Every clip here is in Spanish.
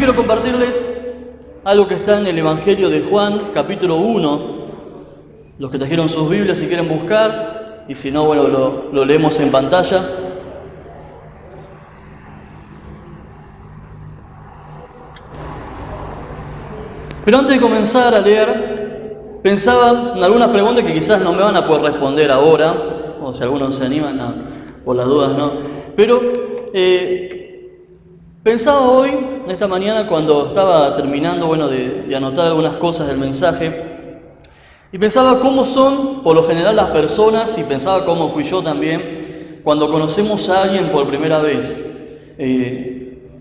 quiero compartirles algo que está en el Evangelio de Juan, capítulo 1. Los que trajeron sus Biblias, si quieren buscar, y si no, bueno, lo leemos en pantalla. Pero antes de comenzar a leer, pensaba en algunas preguntas que quizás no me van a poder responder ahora, o si algunos se animan, no, por las dudas no. Pero pensaba hoy, esta mañana, cuando estaba terminando de anotar algunas cosas del mensaje, y pensaba cómo son por lo general las personas, y pensaba cómo fui yo también, cuando conocemos a alguien por primera vez.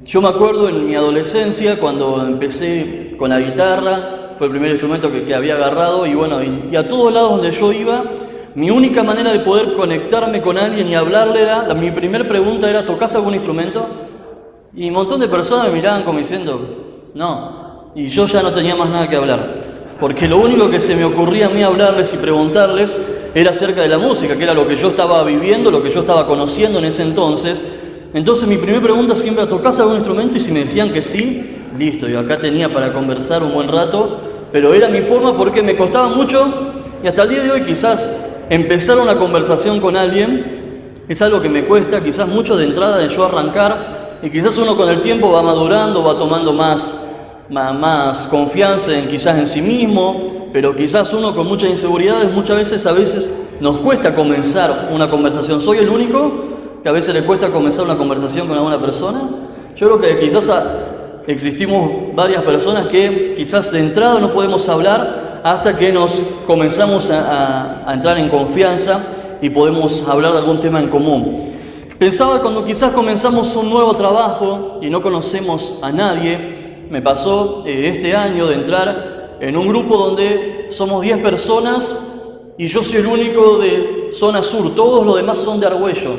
Yo me acuerdo en mi adolescencia, cuando empecé con la guitarra, fue el primer instrumento que había agarrado, y a todos lados donde yo iba, mi única manera de poder conectarme con alguien y hablarle mi primera pregunta era: ¿tocás algún instrumento? Y un montón de personas me miraban como diciendo, no, y yo ya no tenía más nada que hablar, porque lo único que se me ocurría a mí hablarles y preguntarles era acerca de la música, que era lo que yo estaba viviendo, lo que yo estaba conociendo en ese entonces. Entonces mi primera pregunta siempre era: ¿tocás algún instrumento? Y si me decían que sí, listo, y acá tenía para conversar un buen rato, pero era mi forma porque me costaba mucho, y hasta el día de hoy quizás empezar una conversación con alguien es algo que me cuesta, quizás mucho de entrada de yo arrancar, y quizás uno con el tiempo va madurando, va tomando más confianza quizás en sí mismo, pero quizás uno con muchas inseguridades, a veces nos cuesta comenzar una conversación. ¿Soy el único que a veces le cuesta comenzar una conversación con alguna persona? Yo creo que quizás existimos varias personas que quizás de entrada no podemos hablar hasta que nos comenzamos a entrar en confianza y podemos hablar de algún tema en común. Pensaba cuando quizás comenzamos un nuevo trabajo y no conocemos a nadie. Me pasó este año de entrar en un grupo donde somos 10 personas y yo soy el único de zona sur, todos los demás son de Argüello.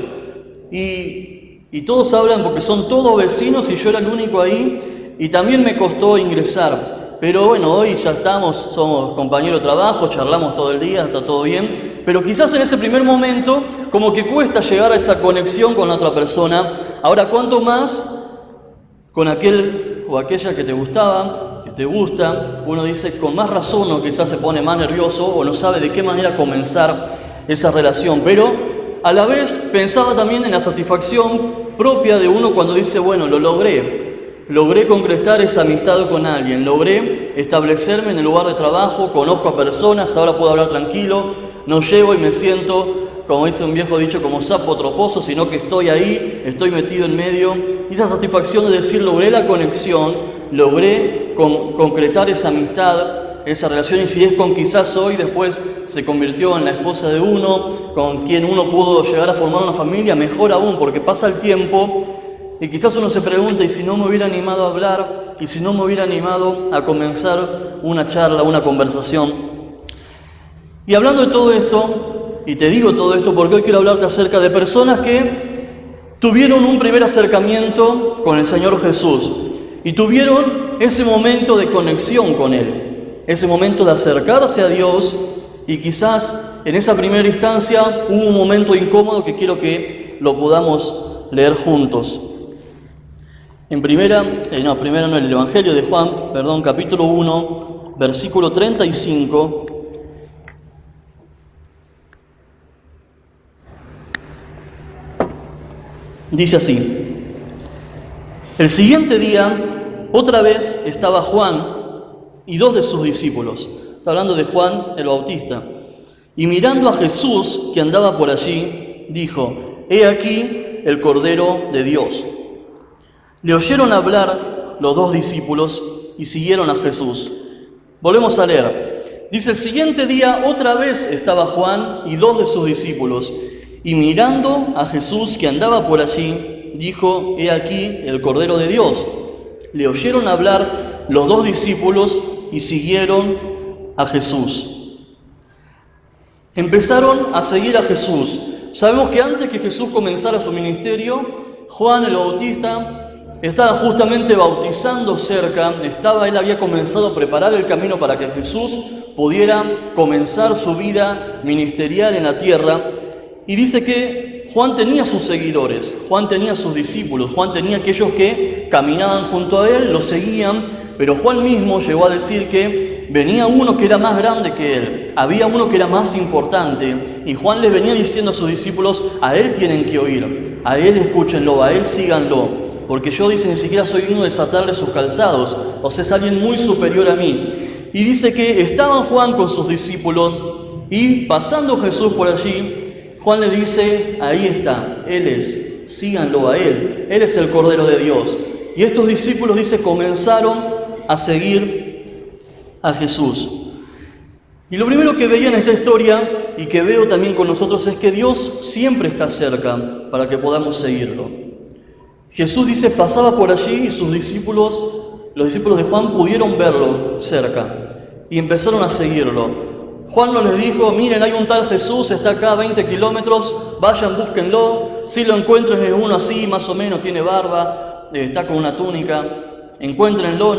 Y todos hablan porque son todos vecinos y yo era el único ahí, y también me costó ingresar. Pero bueno, hoy ya somos compañeros de trabajo, charlamos todo el día, está todo bien. Pero quizás en ese primer momento como que cuesta llegar a esa conexión con la otra persona. Ahora, ¿cuánto más con aquel o aquella que te gustaba, que te gusta? Uno dice, con más razón uno quizás se pone más nervioso o no sabe de qué manera comenzar esa relación. Pero a la vez pensaba también en la satisfacción propia de uno cuando dice, bueno, lo logré concretar esa amistad con alguien, logré establecerme en el lugar de trabajo, conozco a personas, ahora puedo hablar tranquilo, no llego y me siento, como dice un viejo dicho, como sapo troposo, sino que estoy ahí, estoy metido en medio. Y esa satisfacción de decir, logré la conexión, logré concretar esa amistad, esa relación, y si es con quizás hoy, después se convirtió en la esposa de uno, con quien uno pudo llegar a formar una familia, mejor aún, porque pasa el tiempo y quizás uno se pregunta, ¿y si no me hubiera animado a hablar? ¿Y si no me hubiera animado a comenzar una charla, una conversación? Y hablando de todo esto, y te digo todo esto porque hoy quiero hablarte acerca de personas que tuvieron un primer acercamiento con el Señor Jesús y tuvieron ese momento de conexión con Él, ese momento de acercarse a Dios, y quizás en esa primera instancia hubo un momento incómodo que quiero que lo podamos leer juntos. En el Evangelio de Juan, capítulo 1, versículo 35. Dice así: el siguiente día, otra vez estaba Juan y 2 de sus discípulos. Está hablando de Juan el Bautista. Y mirando a Jesús que andaba por allí, dijo: he aquí el Cordero de Dios. Le oyeron hablar los 2 discípulos y siguieron a Jesús. Volvemos a leer. Dice: el siguiente día otra vez estaba Juan y 2 de sus discípulos, y mirando a Jesús que andaba por allí, dijo: he aquí el Cordero de Dios. Le oyeron hablar los 2 discípulos y siguieron a Jesús. Empezaron a seguir a Jesús. Sabemos que antes que Jesús comenzara su ministerio, Juan el Bautista estaba justamente bautizando cerca, él había comenzado a preparar el camino para que Jesús pudiera comenzar su vida ministerial en la tierra. Y dice que Juan tenía sus seguidores, Juan tenía sus discípulos, Juan tenía aquellos que caminaban junto a él, lo seguían, pero Juan mismo llegó a decir que venía uno que era más grande que él, había uno que era más importante, y Juan les venía diciendo a sus discípulos: a él tienen que oír, a él escúchenlo, a él síganlo, porque yo, dice, ni siquiera soy digno de desatarle sus calzados, o sea, es alguien muy superior a mí. Y dice que estaban Juan con sus discípulos, y pasando Jesús por allí, Juan le dice: ahí está, Él es, síganlo a Él es el Cordero de Dios. Y estos discípulos, dice, comenzaron a seguir a Jesús. Y lo primero que veía en esta historia, y que veo también con nosotros, es que Dios siempre está cerca para que podamos seguirlo. Jesús, dice, pasaba por allí y sus discípulos, los discípulos de Juan, pudieron verlo cerca y empezaron a seguirlo. Juan no les dijo: miren, hay un tal Jesús, está acá a 20 kilómetros, vayan, búsquenlo, si lo encuentran es uno así, más o menos, tiene barba, está con una túnica, encuéntrenlo.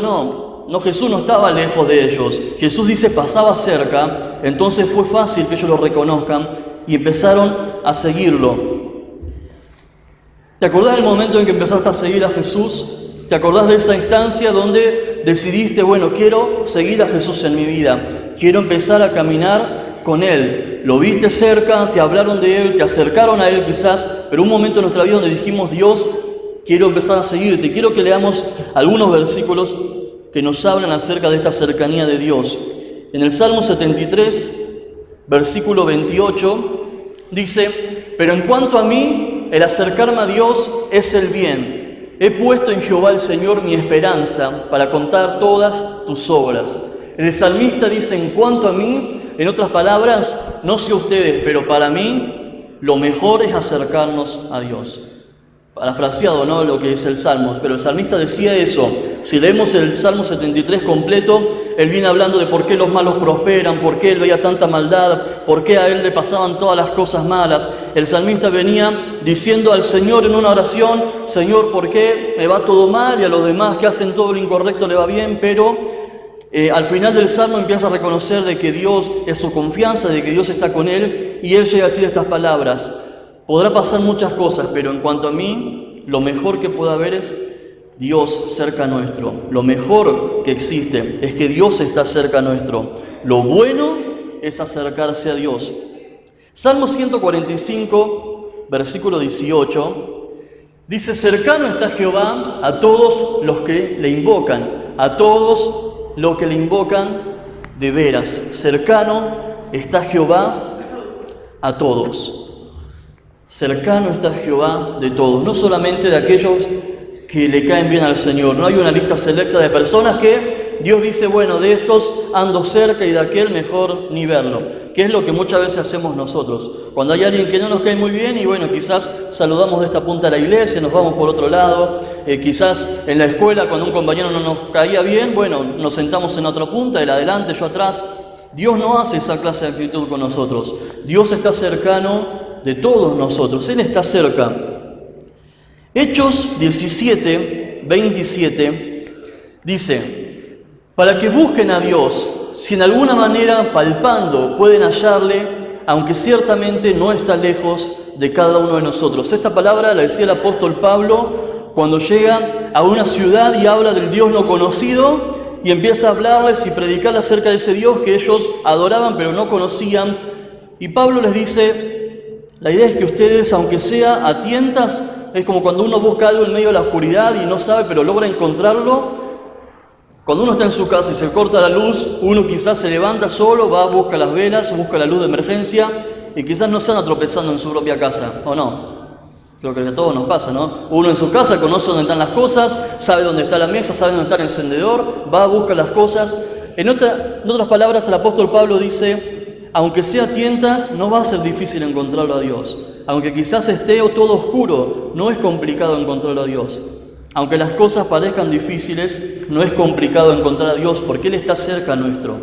No, Jesús no estaba lejos de ellos. Jesús, dice, pasaba cerca, entonces fue fácil que ellos lo reconozcan y empezaron a seguirlo. ¿Te acordás del momento en que empezaste a seguir a Jesús? ¿Te acordás de esa instancia donde decidiste: bueno, quiero seguir a Jesús en mi vida, quiero empezar a caminar con Él? Lo viste cerca, te hablaron de Él, te acercaron a Él quizás, pero un momento en nuestra vida donde dijimos: Dios, quiero empezar a seguirte. Quiero que leamos algunos versículos que nos hablan acerca de esta cercanía de Dios. En el Salmo 73, versículo 28, dice: pero en cuanto a mí, el acercarme a Dios es el bien. He puesto en Jehová el Señor mi esperanza para contar todas tus obras. El salmista dice: en cuanto a mí, en otras palabras, no sé ustedes, pero para mí lo mejor es acercarnos a Dios. Parafraseado, ¿no?, lo que dice el Salmo, pero el salmista decía eso. Si leemos el Salmo 73 completo, él viene hablando de por qué los malos prosperan, por qué él veía tanta maldad, por qué a él le pasaban todas las cosas malas. El salmista venía diciendo al Señor en una oración: Señor, ¿por qué me va todo mal y a los demás que hacen todo lo incorrecto le va bien? Pero al final del Salmo empieza a reconocer de que Dios es su confianza, de que Dios está con él, y él llega a decir estas palabras: podrá pasar muchas cosas, pero en cuanto a mí, lo mejor que pueda haber es Dios cerca nuestro. Lo mejor que existe es que Dios está cerca nuestro. Lo bueno es acercarse a Dios. Salmo 145, versículo 18, dice: cercano está Jehová a todos los que le invocan, a todos los que le invocan de veras. Cercano está Jehová a todos. Cercano está Jehová de todos, no solamente de aquellos que le caen bien al Señor. No hay una lista selecta de personas que Dios dice: bueno, de estos ando cerca y de aquel mejor ni verlo, que es lo que muchas veces hacemos nosotros. Cuando hay alguien que no nos cae muy bien, y bueno, quizás saludamos de esta punta de la iglesia, nos vamos por otro lado, quizás en la escuela cuando un compañero no nos caía bien, bueno, nos sentamos en otra punta, él adelante, yo atrás. Dios no hace esa clase de actitud con nosotros. Dios está cercano de todos nosotros, Él está cerca. Hechos 17, 27 dice: para que busquen a Dios, si en alguna manera palpando pueden hallarle, aunque ciertamente no está lejos de cada uno de nosotros. Esta palabra la decía el apóstol Pablo cuando llega a una ciudad y habla del Dios no conocido y empieza a hablarles y predicar acerca de ese Dios que ellos adoraban pero no conocían. Y Pablo les dice: la idea es que ustedes, aunque sea a tientas, es como cuando uno busca algo en medio de la oscuridad y no sabe, pero logra encontrarlo. Cuando uno está en su casa y se corta la luz, uno quizás se levanta solo, va, busca las velas, busca la luz de emergencia, y quizás no se anda tropezando en su propia casa, ¿o no? Creo que a todos nos pasa, ¿no? Uno en su casa conoce dónde están las cosas, sabe dónde está la mesa, sabe dónde está el encendedor, va, busca las cosas. En otras palabras, el apóstol Pablo dice: aunque sea a tientas, no va a ser difícil encontrarlo a Dios. Aunque quizás esté todo oscuro, no es complicado encontrarlo a Dios. Aunque las cosas parezcan difíciles, no es complicado encontrar a Dios, porque Él está cerca nuestro.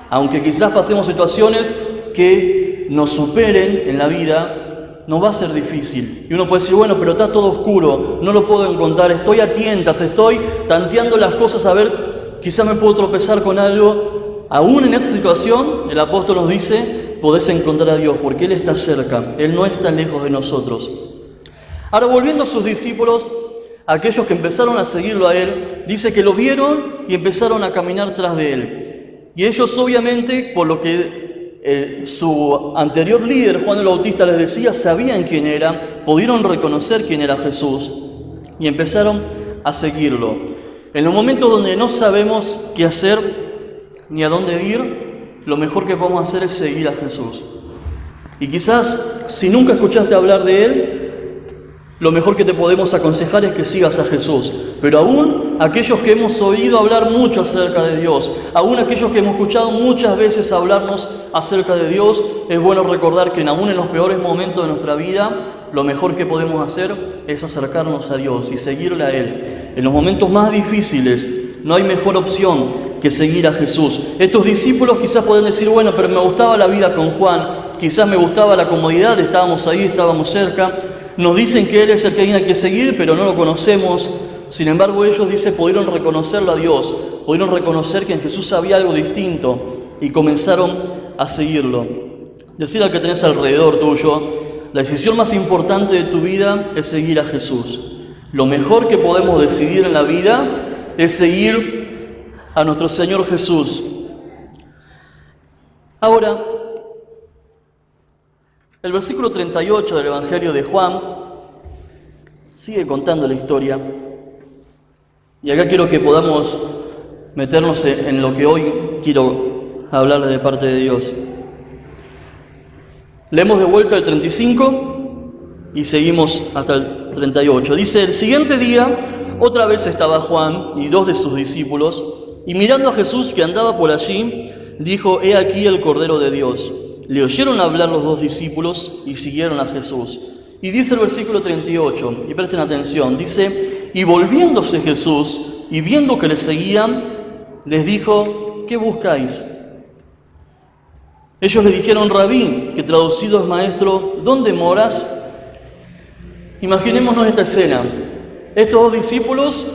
Aunque quizás pasemos situaciones que nos superen en la vida, no va a ser difícil. Y uno puede decir: bueno, pero está todo oscuro, no lo puedo encontrar, estoy a tientas, estoy tanteando las cosas a ver, quizás me puedo tropezar con algo. Aún en esa situación, el apóstol nos dice: podés encontrar a Dios, porque Él está cerca, Él no está lejos de nosotros. Ahora, volviendo a sus discípulos, aquellos que empezaron a seguirlo a él, dice que lo vieron y empezaron a caminar tras de él. Y ellos obviamente, por lo que su anterior líder, Juan el Bautista, les decía, sabían quién era, pudieron reconocer quién era Jesús y empezaron a seguirlo. En los momentos donde no sabemos qué hacer ni a dónde ir, lo mejor que podemos hacer es seguir a Jesús. Y quizás, si nunca escuchaste hablar de Él, lo mejor que te podemos aconsejar es que sigas a Jesús. Pero aún aquellos que hemos oído hablar mucho acerca de Dios, aún aquellos que hemos escuchado muchas veces hablarnos acerca de Dios, es bueno recordar que aún en los peores momentos de nuestra vida, lo mejor que podemos hacer es acercarnos a Dios y seguirle a Él. En los momentos más difíciles no hay mejor opción que seguir a Jesús. Estos discípulos quizás pueden decir, bueno, pero me gustaba la vida con Juan, quizás me gustaba la comodidad, estábamos ahí, estábamos cerca. Nos dicen que Él es el que hay que seguir, pero no lo conocemos. Sin embargo, ellos, dice, pudieron reconocerlo a Dios, pudieron reconocer que en Jesús había algo distinto y comenzaron a seguirlo. Decir al que tenés alrededor tuyo, la decisión más importante de tu vida es seguir a Jesús. Lo mejor que podemos decidir en la vida es seguir a nuestro Señor Jesús. Ahora, el versículo 38 del Evangelio de Juan sigue contando la historia. Y acá quiero que podamos meternos en lo que hoy quiero hablar de parte de Dios. Leemos de vuelta el 35 y seguimos hasta el 38. Dice, el siguiente día otra vez estaba Juan y 2 de sus discípulos, y mirando a Jesús que andaba por allí, dijo, he aquí el Cordero de Dios. Le oyeron hablar los 2 discípulos y siguieron a Jesús. Y dice el versículo 38, y presten atención, dice, y volviéndose Jesús y viendo que les seguían, les dijo, ¿qué buscáis? Ellos le dijeron, Rabí, que traducido es maestro, ¿dónde moras? Imaginémonos esta escena. Estos 2 discípulos,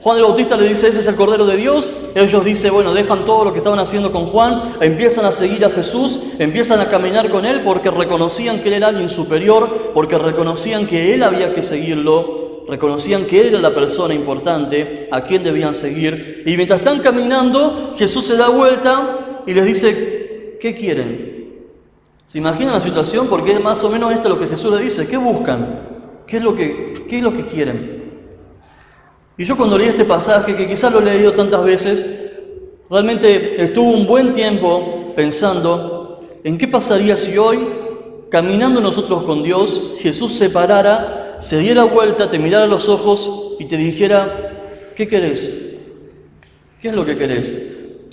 Juan el Bautista le dice, ese es el Cordero de Dios. Ellos dicen, bueno, dejan todo lo que estaban haciendo con Juan, empiezan a seguir a Jesús, empiezan a caminar con Él porque reconocían que Él era alguien superior, porque reconocían que Él había que seguirlo, reconocían que Él era la persona importante a quien debían seguir. Y mientras están caminando, Jesús se da vuelta y les dice, ¿qué quieren? ¿Se imaginan la situación? Porque es más o menos esto lo que Jesús les dice, ¿qué buscan? ¿Qué es lo que quieren? Y yo cuando leí este pasaje, que quizás lo he leído tantas veces, realmente estuve un buen tiempo pensando en qué pasaría si hoy, caminando nosotros con Dios, Jesús se parara, se diera vuelta, te mirara a los ojos y te dijera, ¿qué querés? ¿Qué es lo que querés?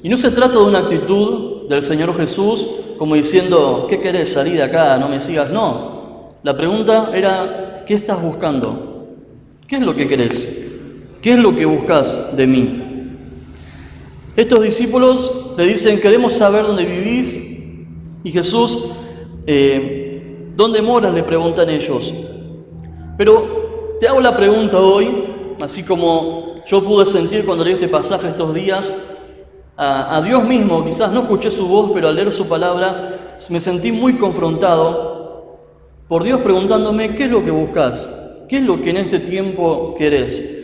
Y no se trata de una actitud del Señor Jesús como diciendo, ¿qué querés? Salí de acá, no me sigas. No, la pregunta era, ¿qué estás buscando? ¿Qué es lo que querés? ¿Qué es lo que buscas de mí? Estos discípulos le dicen, queremos saber dónde vivís. Y Jesús, ¿dónde moras? Le preguntan ellos. Pero te hago la pregunta hoy, así como yo pude sentir cuando leí este pasaje estos días, a Dios mismo, quizás no escuché su voz, pero al leer su palabra me sentí muy confrontado por Dios preguntándome, ¿qué es lo que buscas? ¿Qué es lo que en este tiempo querés?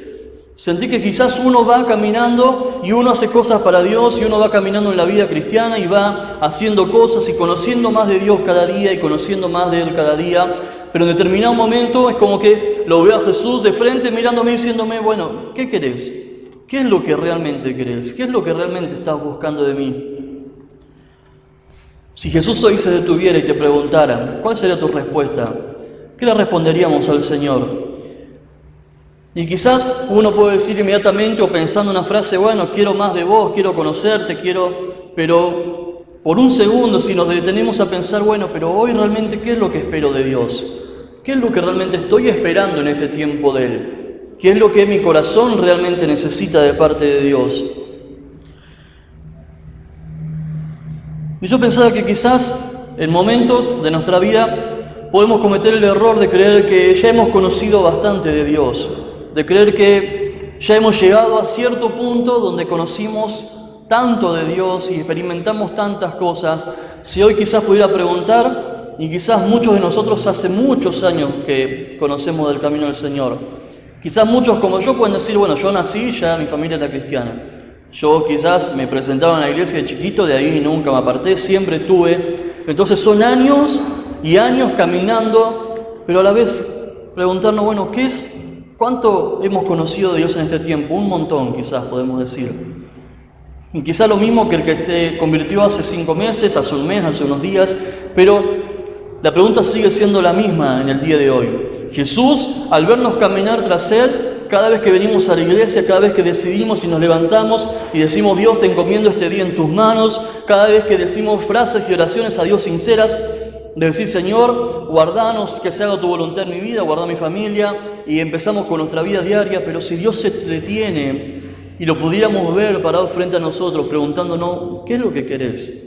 Sentí que quizás uno va caminando y uno hace cosas para Dios y uno va caminando en la vida cristiana y va haciendo cosas y conociendo más de Dios cada día y conociendo más de Él cada día, pero en determinado momento es como que lo veo a Jesús de frente mirándome y diciéndome, bueno, ¿qué querés? ¿Qué es lo que realmente querés? ¿Qué es lo que realmente estás buscando de mí? Si Jesús hoy se detuviera y te preguntara, ¿cuál sería tu respuesta? ¿Qué le responderíamos al Señor? Y quizás uno puede decir inmediatamente o pensando una frase, bueno, quiero más de vos, quiero conocerte, pero por un segundo si nos detenemos a pensar, bueno, pero hoy realmente, ¿qué es lo que espero de Dios? ¿Qué es lo que realmente estoy esperando en este tiempo de Él? ¿Qué es lo que mi corazón realmente necesita de parte de Dios? Y yo pensaba que quizás en momentos de nuestra vida podemos cometer el error de creer que ya hemos conocido bastante de Dios, de creer que ya hemos llegado a cierto punto donde conocimos tanto de Dios y experimentamos tantas cosas. Si hoy quizás pudiera preguntar, Y quizás muchos de nosotros hace muchos años que conocemos del camino del Señor. Quizás muchos como yo pueden decir, bueno, yo nací, ya mi familia era cristiana. Yo quizás me presentaron a la iglesia de chiquito, de ahí nunca me aparté, siempre estuve. Entonces son años y años caminando, pero a la vez preguntarnos, bueno, ¿cuánto hemos conocido de Dios en este tiempo? Un montón, quizás podemos decir. Y quizás lo mismo que el que se convirtió hace 5 meses, hace un mes, hace unos días, pero la pregunta sigue siendo la misma en el día de hoy. Jesús, al vernos caminar tras Él, cada vez que venimos a la iglesia, cada vez que decidimos y nos levantamos y decimos, Dios, te encomiendo este día en tus manos, cada vez que decimos frases y oraciones a Dios sinceras, de decir, Señor, guardanos, que se haga tu voluntad en mi vida, guarda mi familia, y empezamos con nuestra vida diaria, pero si Dios se detiene y lo pudiéramos ver parado frente a nosotros, preguntándonos, ¿qué es lo que querés?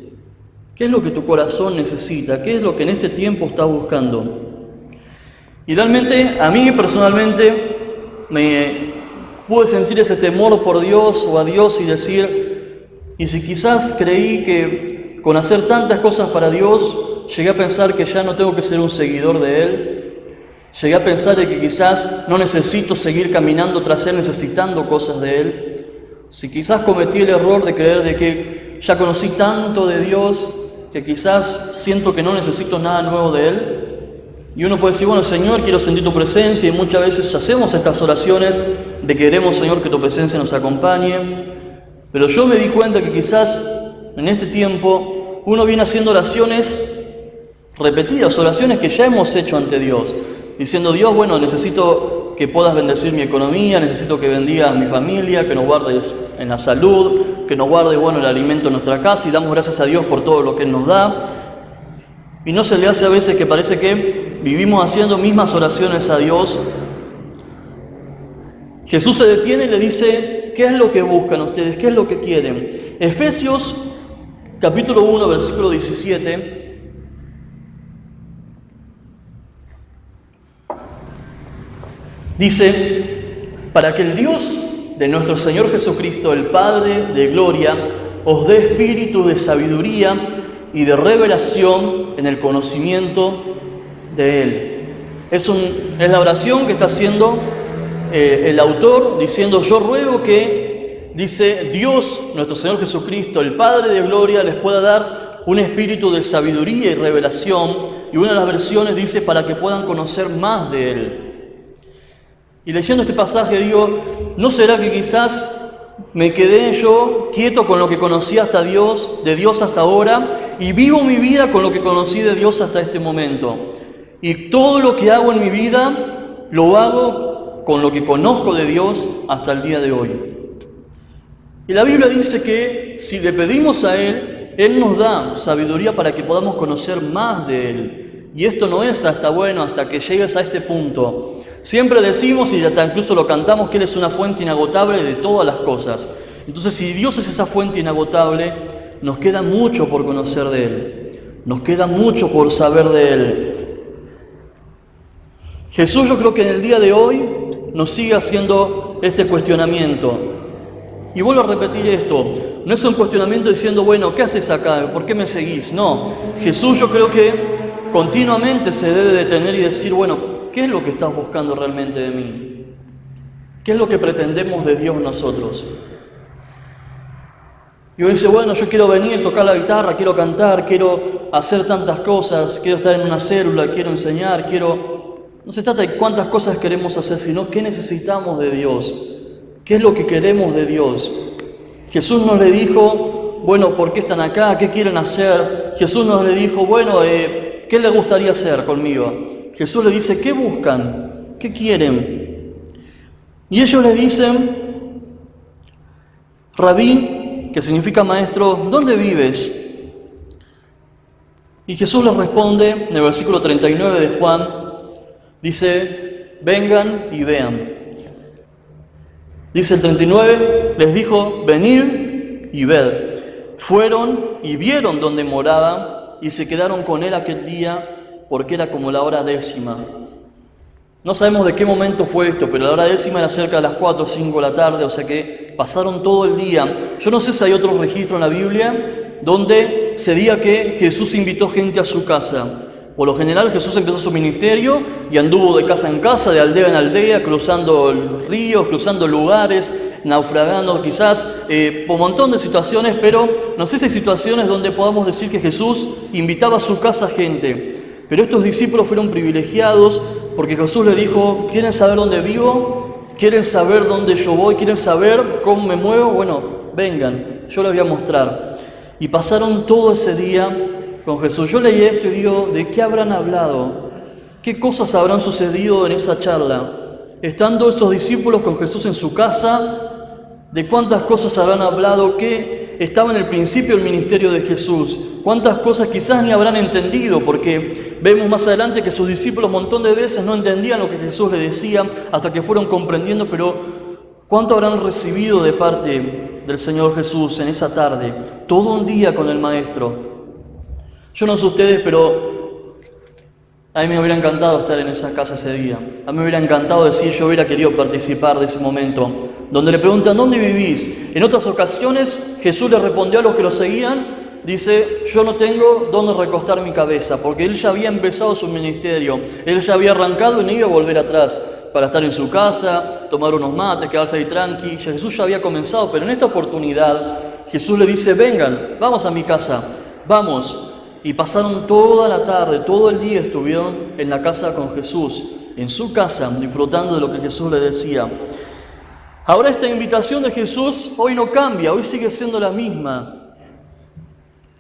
¿Qué es lo que tu corazón necesita? ¿Qué es lo que en este tiempo estás buscando? Y realmente, a mí personalmente, me pude sentir ese temor por Dios o a Dios y decir, y si quizás creí que con hacer tantas cosas para Dios, llegué a pensar que ya no tengo que ser un seguidor de Él, llegué a pensar de que quizás no necesito seguir caminando tras Él necesitando cosas de Él, si quizás cometí el error de creer de que ya conocí tanto de Dios que quizás siento que no necesito nada nuevo de Él. Y uno puede decir, bueno, Señor, quiero sentir tu presencia, y muchas veces hacemos estas oraciones de que queremos, Señor, que tu presencia nos acompañe. Pero yo me di cuenta que quizás en este tiempo uno viene haciendo oraciones repetidas, oraciones que ya hemos hecho ante Dios, diciendo, Dios, bueno, necesito que puedas bendecir mi economía, necesito que bendigas mi familia, que nos guardes en la salud, que nos guardes, bueno, el alimento en nuestra casa, y damos gracias a Dios por todo lo que Él nos da. Y no se le hace a veces que parece que vivimos haciendo mismas oraciones a Dios. Jesús se detiene y le dice, ¿qué es lo que buscan ustedes? ¿Qué es lo que quieren? Efesios capítulo 1, versículo 17. Dice, para que el Dios de nuestro Señor Jesucristo, el Padre de gloria, os dé espíritu de sabiduría y de revelación en el conocimiento de Él. Es la oración que está haciendo el autor, diciendo, yo ruego que, dice, Dios, nuestro Señor Jesucristo, el Padre de gloria, les pueda dar un espíritu de sabiduría y revelación, y una de las versiones dice, para que puedan conocer más de Él. Y leyendo este pasaje digo, ¿no será que quizás me quedé yo quieto con lo que conocí hasta Dios, de Dios hasta ahora, y vivo mi vida con lo que conocí de Dios hasta este momento? Y todo lo que hago en mi vida, lo hago con lo que conozco de Dios hasta el día de hoy. Y la Biblia dice que si le pedimos a Él, Él nos da sabiduría para que podamos conocer más de Él. Y esto no es hasta que llegues a este punto. Siempre decimos, y hasta incluso lo cantamos, que Él es una fuente inagotable de todas las cosas. Entonces, si Dios es esa fuente inagotable, nos queda mucho por conocer de Él. Nos queda mucho por saber de Él. Jesús, yo creo que en el día de hoy nos sigue haciendo este cuestionamiento. Y vuelvo a repetir esto, no es un cuestionamiento diciendo, bueno, ¿qué haces acá? ¿Por qué me seguís? No, Jesús yo creo que continuamente se debe detener y decir, bueno, ¿qué es lo que estás buscando realmente de mí? ¿Qué es lo que pretendemos de Dios nosotros? Y uno dice, bueno, yo quiero venir, tocar la guitarra, quiero cantar, quiero hacer tantas cosas, quiero estar en una célula, quiero enseñar, No se trata de cuántas cosas queremos hacer, sino qué necesitamos de Dios. ¿Qué es lo que queremos de Dios? Jesús nos le dijo, bueno, ¿por qué están acá? ¿Qué quieren hacer? Jesús nos le dijo, bueno, ¿qué les gustaría hacer conmigo? Jesús le dice, ¿qué buscan? ¿Qué quieren? Y ellos le dicen, Rabí, que significa maestro, ¿dónde vives? Y Jesús les responde en el versículo 39 de Juan, dice, vengan y vean. Dice el 39, les dijo, venid y ved. Fueron y vieron dónde moraba y se quedaron con él aquel día porque era como la hora 10:00. No sabemos de qué momento fue esto, pero la hora 10:00 era cerca de las 4 o 5 de la tarde, o sea que pasaron todo el día. Yo no sé si hay otro registro en la Biblia donde se diga que Jesús invitó gente a su casa. Por lo general Jesús empezó su ministerio y anduvo de casa en casa, de aldea en aldea, cruzando ríos, cruzando lugares, naufragando quizás, por un montón de situaciones, pero no sé si hay situaciones donde podamos decir que Jesús invitaba a su casa gente. Pero estos discípulos fueron privilegiados porque Jesús les dijo: ¿quieren saber dónde vivo? ¿Quieren saber dónde yo voy? ¿Quieren saber cómo me muevo? Bueno, vengan, yo les voy a mostrar. Y pasaron todo ese día con Jesús. Yo leí esto y digo, ¿de qué habrán hablado? ¿Qué cosas habrán sucedido en esa charla? Estando esos discípulos con Jesús en su casa, ¿de cuántas cosas habrán hablado que estaba en el principio del ministerio de Jesús? ¿Cuántas cosas quizás ni habrán entendido? Porque vemos más adelante que sus discípulos un montón de veces no entendían lo que Jesús les decía hasta que fueron comprendiendo, pero ¿cuánto habrán recibido de parte del Señor Jesús en esa tarde? Todo un día con el Maestro. Yo no sé ustedes, pero a mí me hubiera encantado estar en esa casa ese día. A mí me hubiera encantado decir, yo hubiera querido participar de ese momento, donde le preguntan, ¿dónde vivís? En otras ocasiones, Jesús le respondió a los que lo seguían, dice, yo no tengo dónde recostar mi cabeza, porque Él ya había empezado su ministerio, Él ya había arrancado y no iba a volver atrás para estar en su casa, tomar unos mates, quedarse ahí tranqui. Jesús ya había comenzado, pero en esta oportunidad, Jesús le dice, vengan, vamos a mi casa, vamos. Y pasaron toda la tarde, todo el día estuvieron en la casa con Jesús, en su casa, disfrutando de lo que Jesús les decía. Ahora esta invitación de Jesús hoy no cambia, hoy sigue siendo la misma.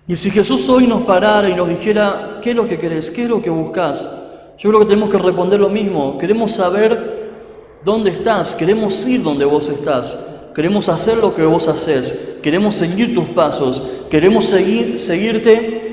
Y si Jesús hoy nos parara y nos dijera, ¿qué es lo que querés? ¿Qué es lo que buscás? Yo creo que tenemos que responder lo mismo. Queremos saber dónde estás, queremos ir donde vos estás, queremos hacer lo que vos hacés, queremos seguir tus pasos, queremos seguirte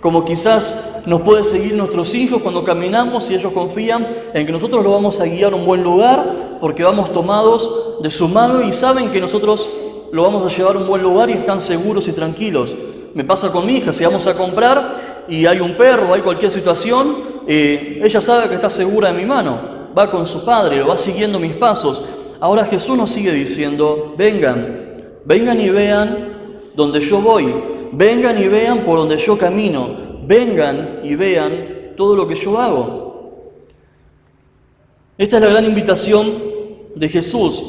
como quizás nos pueden seguir nuestros hijos cuando caminamos y ellos confían en que nosotros los vamos a guiar a un buen lugar porque vamos tomados de su mano y saben que nosotros lo vamos a llevar a un buen lugar y están seguros y tranquilos. Me pasa con mi hija, si vamos a comprar y hay un perro, hay cualquier situación, ella sabe que está segura de mi mano, va con su padre, lo va siguiendo mis pasos. Ahora Jesús nos sigue diciendo, vengan y vean donde yo voy. Vengan y vean por donde yo camino, vengan y vean todo lo que yo hago. Esta es la gran invitación de Jesús.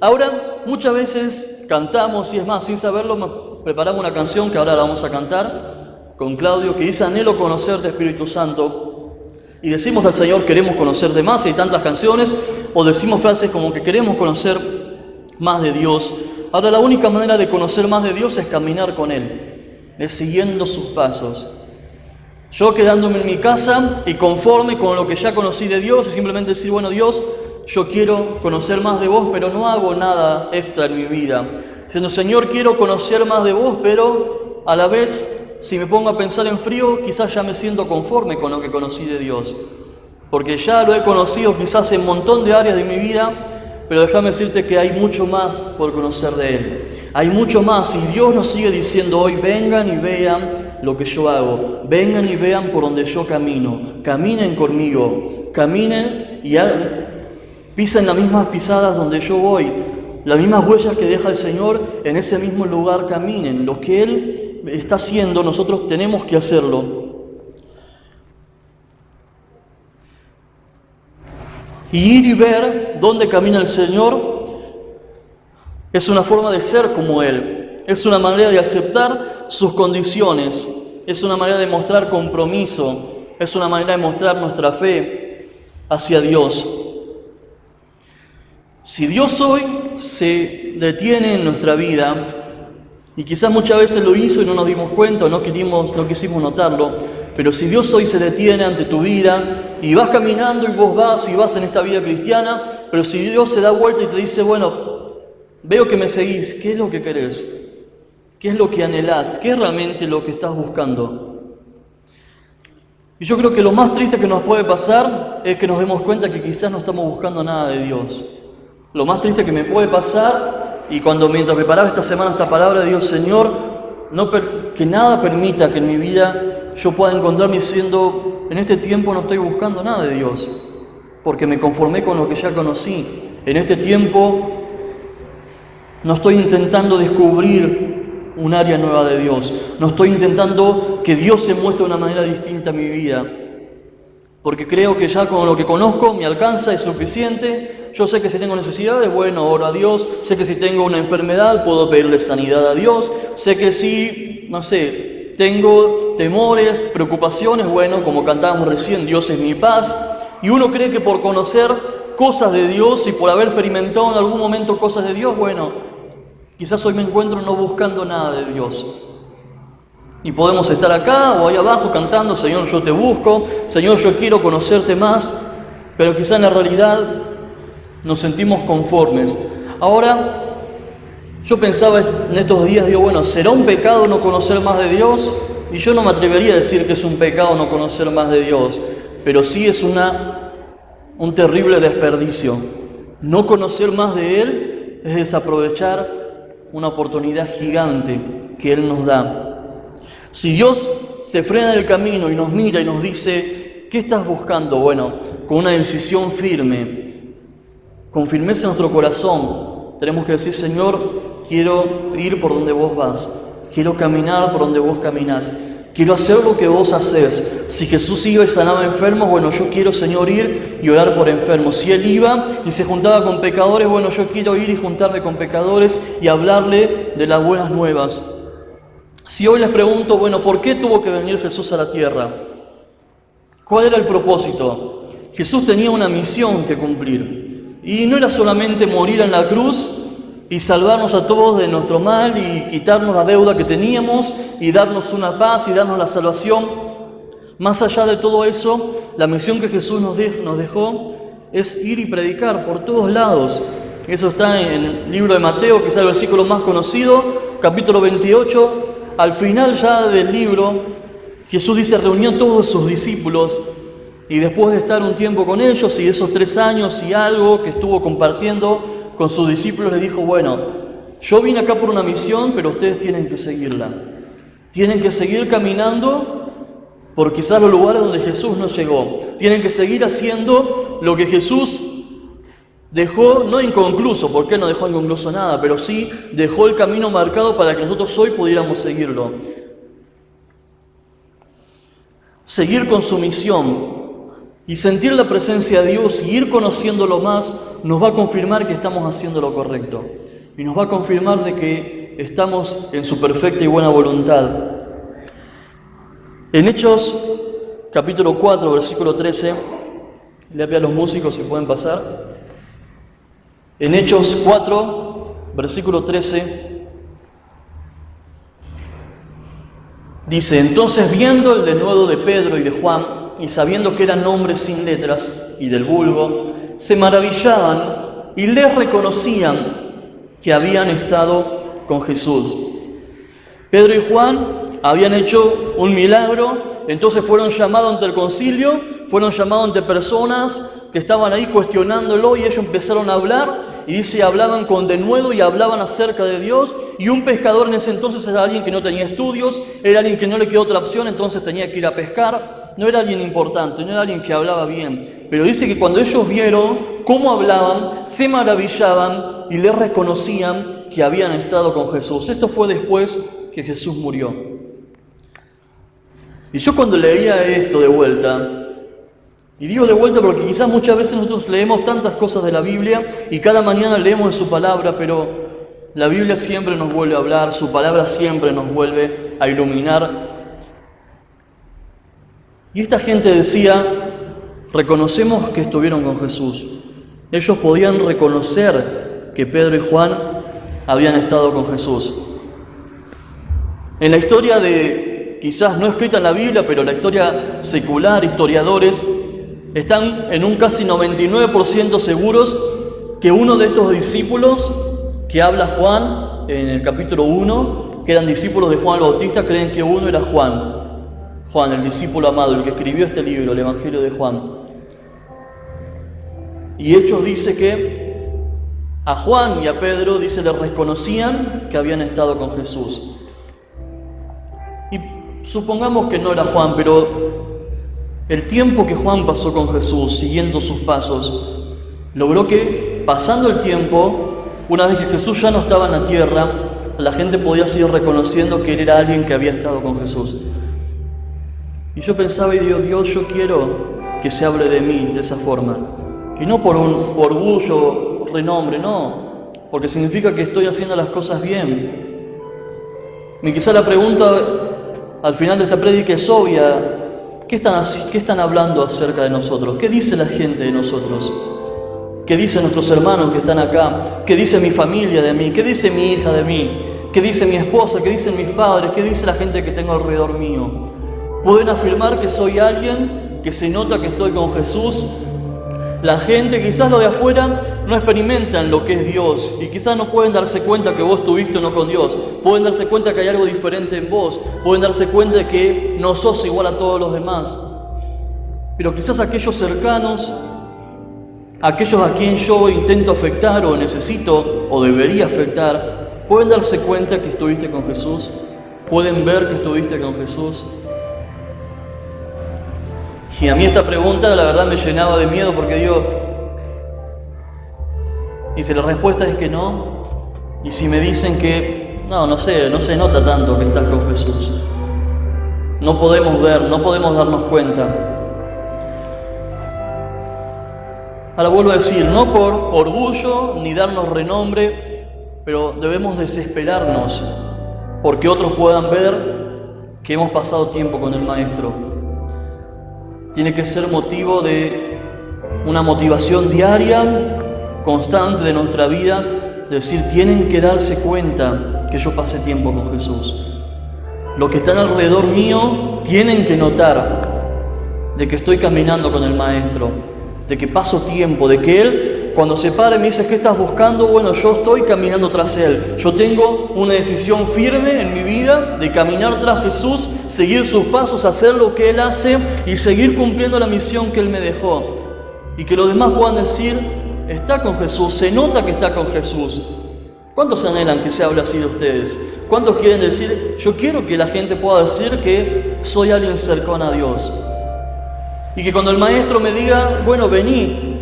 Ahora, muchas veces cantamos, y es más, sin saberlo, preparamos una canción que ahora la vamos a cantar con Claudio, que dice, anhelo conocerte, Espíritu Santo. Y decimos al Señor, queremos conocerte más, hay tantas canciones, o decimos frases como que queremos conocer más de Dios. Ahora, la única manera de conocer más de Dios es caminar con Él, es siguiendo sus pasos. Yo quedándome en mi casa y conforme con lo que ya conocí de Dios y simplemente decir, bueno Dios, yo quiero conocer más de vos, pero no hago nada extra en mi vida. Diciendo, Señor, quiero conocer más de vos, pero a la vez, si me pongo a pensar en frío, quizás ya me siento conforme con lo que conocí de Dios. Porque ya lo he conocido quizás en un montón de áreas de mi vida, pero déjame decirte que hay mucho más por conocer de Él. Hay mucho más y Dios nos sigue diciendo hoy, vengan y vean lo que yo hago. Vengan y vean por donde yo camino. Caminen conmigo. Caminen y pisen las mismas pisadas donde yo voy. Las mismas huellas que deja el Señor, en ese mismo lugar caminen. Lo que Él está haciendo, nosotros tenemos que hacerlo. Y ir y ver dónde camina el Señor es una forma de ser como Él, es una manera de aceptar sus condiciones, es una manera de mostrar compromiso, es una manera de mostrar nuestra fe hacia Dios. Si Dios hoy se detiene en nuestra vida, y quizás muchas veces lo hizo y no nos dimos cuenta, no quisimos notarlo, pero si Dios hoy se detiene ante tu vida y vas caminando y vos vas en esta vida cristiana, pero si Dios se da vuelta y te dice, bueno, veo que me seguís, ¿qué es lo que querés? ¿Qué es lo que anhelás? ¿Qué es realmente lo que estás buscando? Y yo creo que lo más triste que nos puede pasar es que nos demos cuenta que quizás no estamos buscando nada de Dios. Lo más triste que me puede pasar, y mientras preparaba esta semana esta palabra, Dios, Señor, que nada permita que en mi vida yo pueda encontrarme diciendo, en este tiempo no estoy buscando nada de Dios, porque me conformé con lo que ya conocí. En este tiempo no estoy intentando descubrir un área nueva de Dios. No estoy intentando que Dios se muestre de una manera distinta a mi vida. porque creo que ya con lo que conozco me alcanza, es suficiente. Yo sé que si tengo necesidades, bueno, oro a Dios. Sé que si tengo una enfermedad, puedo pedirle sanidad a Dios. Sé que si, no sé, tengo temores, preocupaciones, bueno, como cantábamos recién, Dios es mi paz. Y uno cree que por conocer cosas de Dios y por haber experimentado en algún momento cosas de Dios, bueno, quizás hoy me encuentro no buscando nada de Dios. Y podemos estar acá o ahí abajo cantando, Señor, yo te busco, Señor, yo quiero conocerte más, pero quizá en la realidad nos sentimos conformes. Ahora, yo pensaba en estos días, digo, bueno, ¿será un pecado no conocer más de Dios? Y yo no me atrevería a decir que es un pecado no conocer más de Dios, pero sí es un terrible desperdicio. No conocer más de Él es desaprovechar una oportunidad gigante que Él nos da. Si Dios se frena en el camino y nos mira y nos dice, ¿qué estás buscando? Bueno, con una decisión firme, con firmeza en nuestro corazón, tenemos que decir, Señor, quiero ir por donde vos vas, quiero caminar por donde vos caminás, quiero hacer lo que vos hacés. Si Jesús iba y sanaba enfermos, bueno, yo quiero, Señor, ir y orar por enfermos. Si Él iba y se juntaba con pecadores, bueno, yo quiero ir y juntarme con pecadores y hablarle de las buenas nuevas. Si hoy les pregunto, bueno, ¿por qué tuvo que venir Jesús a la tierra? ¿Cuál era el propósito? Jesús tenía una misión que cumplir. Y no era solamente morir en la cruz y salvarnos a todos de nuestro mal y quitarnos la deuda que teníamos y darnos una paz y darnos la salvación. Más allá de todo eso, la misión que Jesús nos dejó es ir y predicar por todos lados. Eso está en el libro de Mateo, quizá el versículo más conocido, capítulo 28. Al final ya del libro, Jesús dice, reunió a todos sus discípulos y después de estar un tiempo con ellos y esos 3 años y algo que estuvo compartiendo con sus discípulos, les dijo, bueno, yo vine acá por una misión, pero ustedes tienen que seguirla. Tienen que seguir caminando por quizás los lugares donde Jesús no llegó. Tienen que seguir haciendo lo que Jesús dejó, no inconcluso, porque no dejó inconcluso nada, pero sí dejó el camino marcado para que nosotros hoy pudiéramos seguirlo. Seguir con su misión y sentir la presencia de Dios y ir conociéndolo más nos va a confirmar que estamos haciendo lo correcto y nos va a confirmar de que estamos en su perfecta y buena voluntad. En Hechos capítulo 4, versículo 13, le pido a los músicos si pueden pasar. En Hechos 4, versículo 13, dice, entonces viendo el denuedo de Pedro y de Juan, y sabiendo que eran hombres sin letras y del vulgo, se maravillaban y les reconocían que habían estado con Jesús. Pedro y Juan habían hecho un milagro, entonces fueron llamados ante el concilio, fueron llamados ante personas que estaban ahí cuestionándolo y ellos empezaron a hablar y dice, hablaban con denuedo y hablaban acerca de Dios y un pescador en ese entonces era alguien que no tenía estudios, era alguien que no le quedó otra opción, entonces tenía que ir a pescar, no era alguien importante, no era alguien que hablaba bien, pero dice que cuando ellos vieron cómo hablaban, se maravillaban y les reconocían que habían estado con Jesús. Esto fue después que Jesús murió. Y yo cuando leía esto de vuelta, y digo de vuelta porque quizás muchas veces nosotros leemos tantas cosas de la Biblia y cada mañana leemos en su palabra, pero la Biblia siempre nos vuelve a hablar, su palabra siempre nos vuelve a iluminar. Y esta gente decía, reconocemos que estuvieron con Jesús. Ellos podían reconocer que Pedro y Juan habían estado con Jesús. En la historia quizás no escrita en la Biblia, pero la historia secular, historiadores, están en un casi 99% seguros que uno de estos discípulos que habla Juan en el capítulo 1, que eran discípulos de Juan el Bautista, creen que uno era Juan, el discípulo amado, el que escribió este libro, el Evangelio de Juan. Y Hechos dice que a Juan y a Pedro, dice, le reconocían que habían estado con Jesús. Y supongamos que no era Juan, pero el tiempo que Juan pasó con Jesús, siguiendo sus pasos, logró que, pasando el tiempo, una vez que Jesús ya no estaba en la tierra, la gente podía seguir reconociendo que él era alguien que había estado con Jesús. Y yo pensaba y digo, Dios, yo quiero que se hable de mí de esa forma. Y no por un orgullo, renombre, no, porque significa que estoy haciendo las cosas bien. Y quizá la pregunta al final de esta prédica es obvia. ¿Qué están hablando acerca de nosotros? ¿Qué dice la gente de nosotros? ¿Qué dicen nuestros hermanos que están acá? ¿Qué dice mi familia de mí? ¿Qué dice mi hija de mí? ¿Qué dice mi esposa? ¿Qué dicen mis padres? ¿Qué dice la gente que tengo alrededor mío? ¿Pueden afirmar que soy alguien que se nota que estoy con Jesús? La gente, quizás los de afuera, no experimentan lo que es Dios y quizás no pueden darse cuenta que vos estuviste o no con Dios. Pueden darse cuenta que hay algo diferente en vos. Pueden darse cuenta de que no sos igual a todos los demás. Pero quizás aquellos cercanos, aquellos a quien yo intento afectar o necesito o debería afectar, pueden darse cuenta que estuviste con Jesús. Pueden ver que estuviste con Jesús. Y a mí esta pregunta la verdad me llenaba de miedo porque digo, y si la respuesta es que no, y si me dicen que no se nota tanto que estás con Jesús, no podemos ver, no podemos darnos cuenta. Ahora vuelvo a decir, no por orgullo ni darnos renombre, pero debemos desesperarnos porque otros puedan ver que hemos pasado tiempo con el Maestro. Tiene que ser motivo de una motivación diaria, constante de nuestra vida, decir, tienen que darse cuenta que yo pasé tiempo con Jesús. Los que están alrededor mío tienen que notar de que estoy caminando con el Maestro, de que paso tiempo, de que Él, cuando se para y me dice, ¿qué estás buscando? Bueno, yo estoy caminando tras Él. Yo tengo una decisión firme en mi vida de caminar tras Jesús, seguir sus pasos, hacer lo que Él hace y seguir cumpliendo la misión que Él me dejó. Y que los demás puedan decir, está con Jesús, se nota que está con Jesús. ¿Cuántos anhelan que se hable así de ustedes? ¿Cuántos quieren decir, yo quiero que la gente pueda decir que soy alguien cercano a Dios? Y que cuando el Maestro me diga, bueno, vení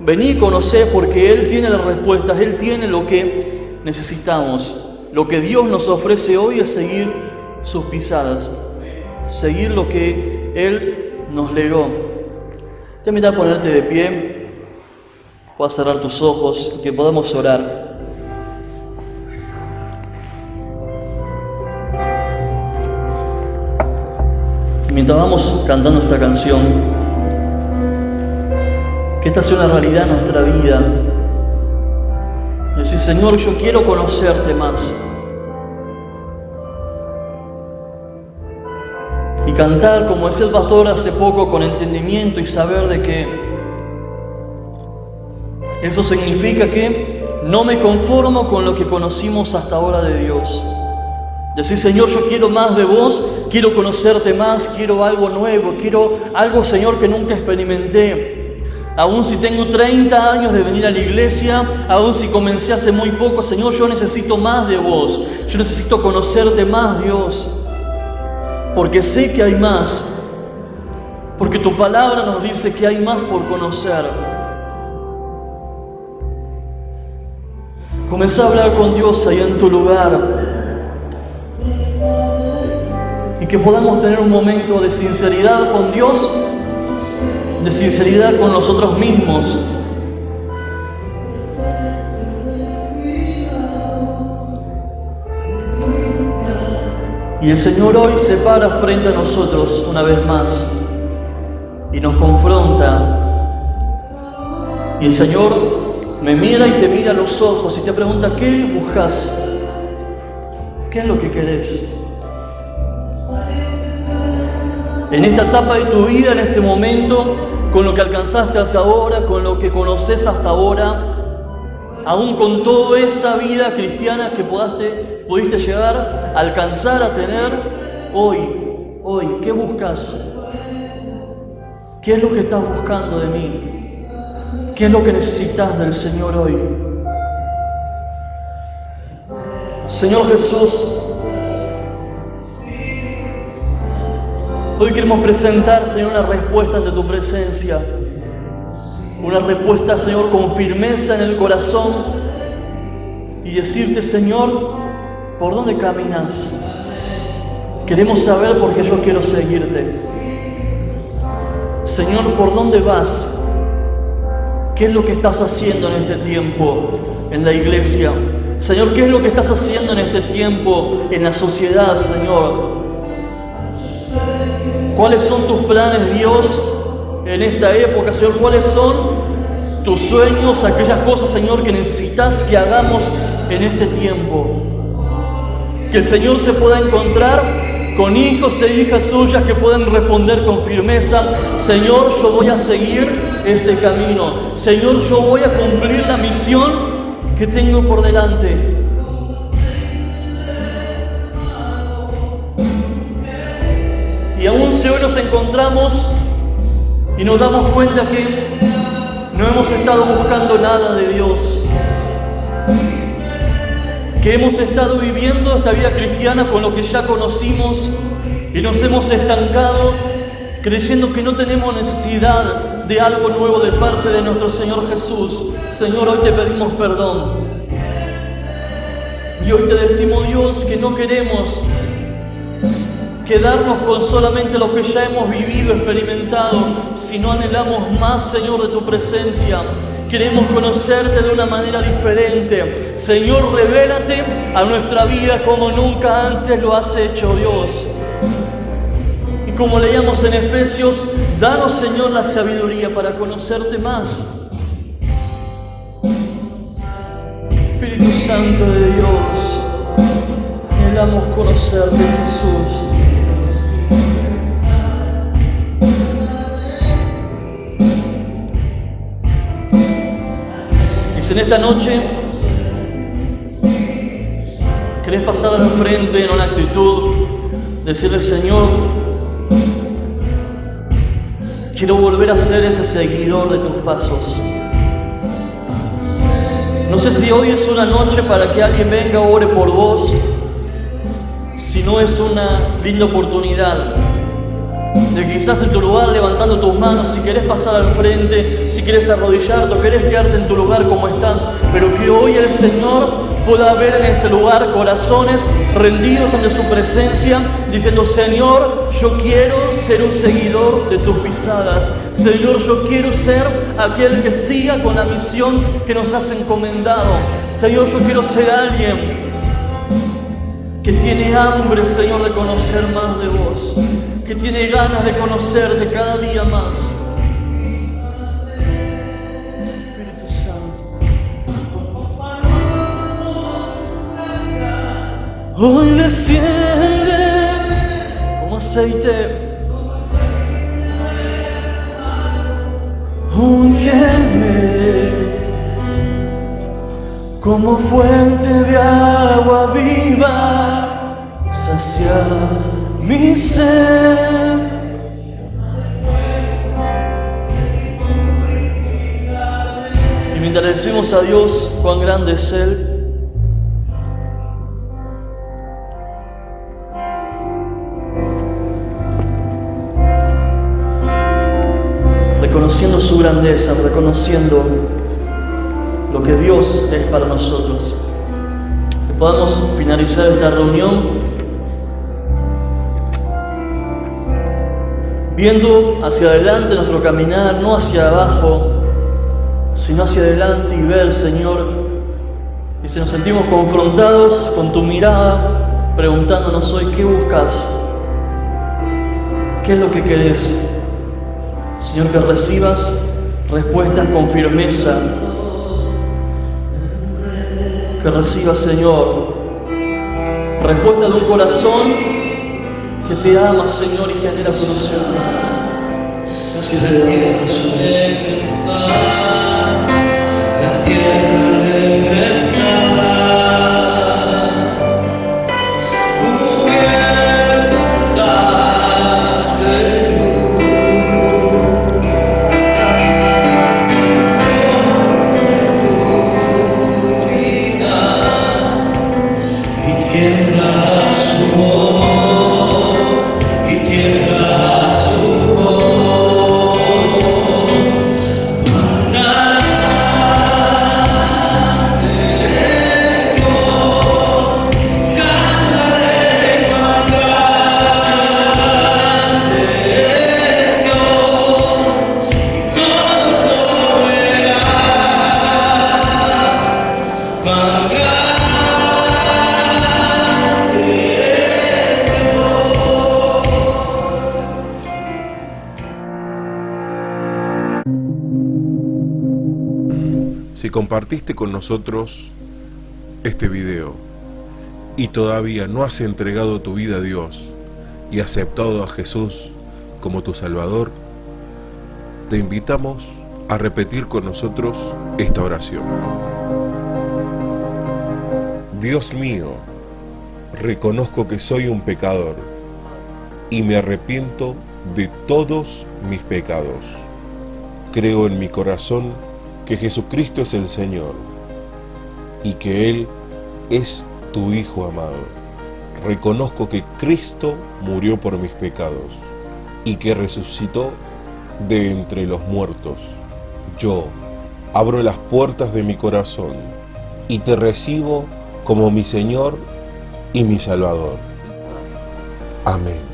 y conocé, porque Él tiene las respuestas, Él tiene lo que necesitamos. Lo que Dios nos ofrece hoy es seguir sus pisadas, seguir lo que Él nos legó. Te invito a ponerte de pie, puedas cerrar tus ojos y que podamos orar. Mientras vamos cantando esta canción, que esta sea una realidad en nuestra vida. Decir, Señor, yo quiero conocerte más. Y cantar, como decía el pastor hace poco, con entendimiento y saber de que eso significa que no me conformo con lo que conocimos hasta ahora de Dios. Decir, Señor, yo quiero más de vos, quiero conocerte más, quiero algo nuevo, quiero algo, Señor, que nunca experimenté. Aún si tengo 30 años de venir a la iglesia, aún si comencé hace muy poco, Señor, yo necesito más de vos. Yo necesito conocerte más, Dios. Porque sé que hay más. Porque tu palabra nos dice que hay más por conocer. Comenzá a hablar con Dios ahí en tu lugar. Y que podamos tener un momento de sinceridad con Dios, de sinceridad con nosotros mismos. Y el Señor hoy se para frente a nosotros una vez más y nos confronta. Y el Señor me mira y te mira a los ojos y te pregunta, ¿qué buscas? ¿Qué es lo que querés? En esta etapa de tu vida, en este momento, con lo que alcanzaste hasta ahora, con lo que conoces hasta ahora, aún con toda esa vida cristiana que pudiste llegar a alcanzar a tener, hoy, ¿qué buscas? ¿Qué es lo que estás buscando de mí? ¿Qué es lo que necesitas del Señor hoy? Señor Jesús, hoy queremos presentar, Señor, una respuesta ante tu presencia. Una respuesta, Señor, con firmeza en el corazón. Y decirte, Señor, ¿por dónde caminas? Queremos saber porque yo quiero seguirte. Señor, ¿por dónde vas? ¿Qué es lo que estás haciendo en este tiempo en la iglesia? Señor, ¿qué es lo que estás haciendo en este tiempo en la sociedad, Señor? ¿Cuáles son tus planes, Dios, en esta época, Señor? ¿Cuáles son tus sueños, aquellas cosas, Señor, que necesitas que hagamos en este tiempo? Que el Señor se pueda encontrar con hijos e hijas suyas que puedan responder con firmeza: Señor, yo voy a seguir este camino. Señor, yo voy a cumplir la misión que tengo por delante. Y aún si hoy nos encontramos y nos damos cuenta que no hemos estado buscando nada de Dios, que hemos estado viviendo esta vida cristiana con lo que ya conocimos y nos hemos estancado creyendo que no tenemos necesidad de algo nuevo de parte de nuestro Señor Jesús. Señor, hoy te pedimos perdón. Y hoy te decimos, Dios, que no queremos quedarnos con solamente lo que ya hemos vivido, experimentado, sino anhelamos más, Señor, de tu presencia. Queremos conocerte de una manera diferente. Señor, revélate a nuestra vida como nunca antes lo has hecho, Dios. Y como leíamos en Efesios, danos, Señor, la sabiduría para conocerte más. Espíritu Santo de Dios, anhelamos conocerte, Jesús. Y si en esta noche querés pasar al frente en una actitud, decirle: Señor, quiero volver a ser ese seguidor de tus pasos. No sé si hoy es una noche para que alguien venga, ore por vos, si no es una linda oportunidad de quizás en tu lugar levantando tus manos, si querés pasar al frente, si querés arrodillarte o querés quedarte en tu lugar como estás, pero que hoy el Señor pueda ver en este lugar corazones rendidos ante su presencia, diciendo: Señor, yo quiero ser un seguidor de tus pisadas. Señor, yo quiero ser aquel que siga con la misión que nos has encomendado. Señor, yo quiero ser alguien que tiene hambre, Señor, de conocer más de vos, que tiene ganas de conocerte cada día más. Espíritu Santo, hoy desciende como aceite, úngeme como fuente de agua viva, sacia mi sed. Y mientras decimos a Dios cuán grande es Él, reconociendo su grandeza, reconociendo lo que Dios es para nosotros, que podamos finalizar esta reunión viendo hacia adelante nuestro caminar, no hacia abajo, sino hacia adelante, y ver, Señor, y si nos sentimos confrontados con tu mirada, preguntándonos hoy: ¿qué buscas? ¿Qué es lo que querés? Señor, que recibas respuestas con firmeza, que recibas, Señor, respuesta de un corazón que te ama, Señor, y que anhela conocerte más. Gracias, Señor. La tierra alegre está, cubierta de luz. Y tiembla su voz, y tiembla su voz. compartiste con nosotros este video y todavía no has entregado tu vida a Dios y aceptado a Jesús como tu Salvador, te invitamos a repetir con nosotros esta oración. Dios mío, reconozco que soy un pecador y me arrepiento de todos mis pecados. Creo en mi corazón que Jesucristo es el Señor y que Él es tu Hijo amado. Reconozco que Cristo murió por mis pecados y que resucitó de entre los muertos. Yo abro las puertas de mi corazón y te recibo como mi Señor y mi Salvador. Amén.